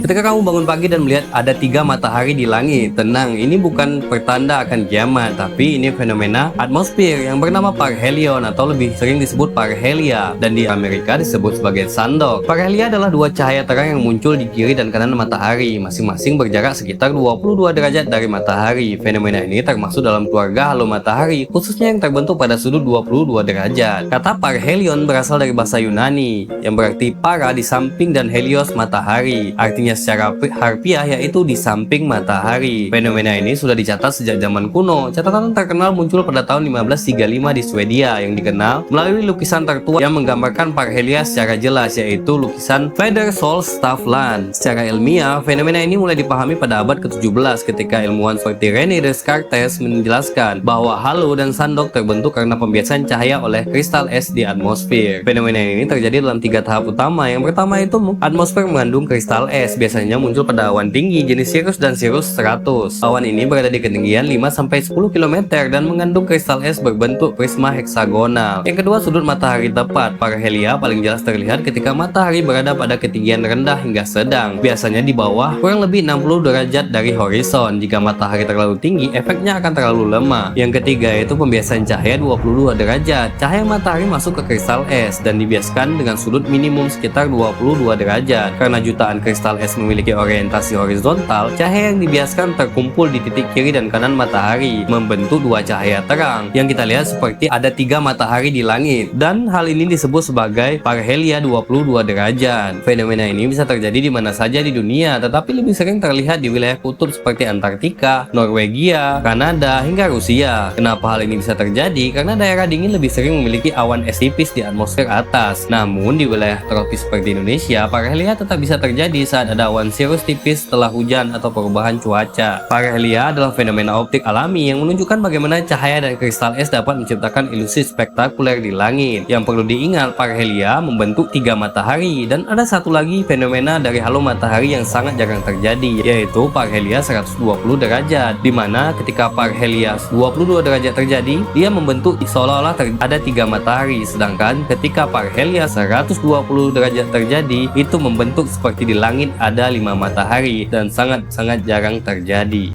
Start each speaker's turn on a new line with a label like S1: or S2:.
S1: Ketika kamu bangun pagi dan melihat ada 3 matahari di langit, tenang, ini bukan pertanda akan kiamat, tapi ini fenomena atmosfer yang bernama parhelion atau lebih sering disebut parhelia, dan di Amerika disebut sebagai sundog. Parhelia adalah dua cahaya terang yang muncul di kiri dan kanan matahari, masing-masing berjarak sekitar 22 derajat dari matahari. Fenomena ini termasuk dalam keluarga halo matahari, khususnya yang terbentuk pada sudut 22 derajat. Kata parhelion berasal dari bahasa Yunani, yang berarti para di samping dan helios matahari. Artinya secara harfiah yaitu di samping matahari. Fenomena ini sudah dicatat sejak zaman kuno. Catatan terkenal muncul pada tahun 1535 di Swedia yang dikenal melalui lukisan tertua yang menggambarkan parhelia secara jelas, yaitu lukisan Federsolstafland. Secara ilmiah, fenomena ini mulai dipahami pada abad ke-17 ketika ilmuwan seperti René Descartes menjelaskan bahwa halo dan sandok terbentuk karena pembiasan cahaya oleh kristal es di atmosfer. Fenomena ini terjadi dalam 3 tahap utama. Yang pertama itu atmosfer mengandung kristal es, biasanya muncul pada awan tinggi jenis cirrus dan cirrus 100. Awan ini berada di ketinggian 5-10 km dan mengandung kristal es berbentuk prisma heksagonal. Yang kedua, sudut matahari tepat. Parhelia paling jelas terlihat ketika matahari berada pada ketinggian rendah hingga sedang, biasanya di bawah kurang lebih 60 derajat dari horizon. Jika matahari terlalu tinggi, efeknya akan terlalu lemah. Yang ketiga yaitu pembiasan cahaya 22 derajat. Cahaya matahari masuk ke kristal es dan dibiaskan dengan sudut minimum sekitar 22 derajat. Karena jutaan kristal es memiliki orientasi horizontal, cahaya yang dibiaskan terkumpul di titik kiri dan kanan matahari, membentuk dua cahaya terang yang kita lihat seperti ada 3 matahari di langit, dan hal ini disebut sebagai parhelia 22 derajat. Fenomena ini bisa terjadi di mana saja di dunia, tetapi lebih sering terlihat di wilayah kutub seperti Antartika, Norwegia, Kanada, hingga Rusia. Kenapa hal ini bisa terjadi? Karena daerah dingin lebih sering memiliki awan es tipis di atmosfer atas. Namun di wilayah tropis seperti Indonesia, parhelia tetap bisa terjadi saat ada awan cirrus tipis setelah hujan atau perubahan cuaca. Parhelia adalah fenomena optik alami yang menunjukkan bagaimana cahaya dan kristal es dapat menciptakan ilusi spektakuler di langit. Yang perlu diingat, parhelia membentuk 3 matahari, dan ada satu lagi fenomena dari halo matahari yang sangat jarang terjadi, yaitu parhelia 120 derajat, di mana ketika parhelia 22 derajat terjadi, dia membentuk seolah-olah ada 3 matahari, sedangkan ketika parhelia 120 derajat terjadi, itu membentuk seperti di langit ada 5 matahari, dan sangat-sangat jarang terjadi.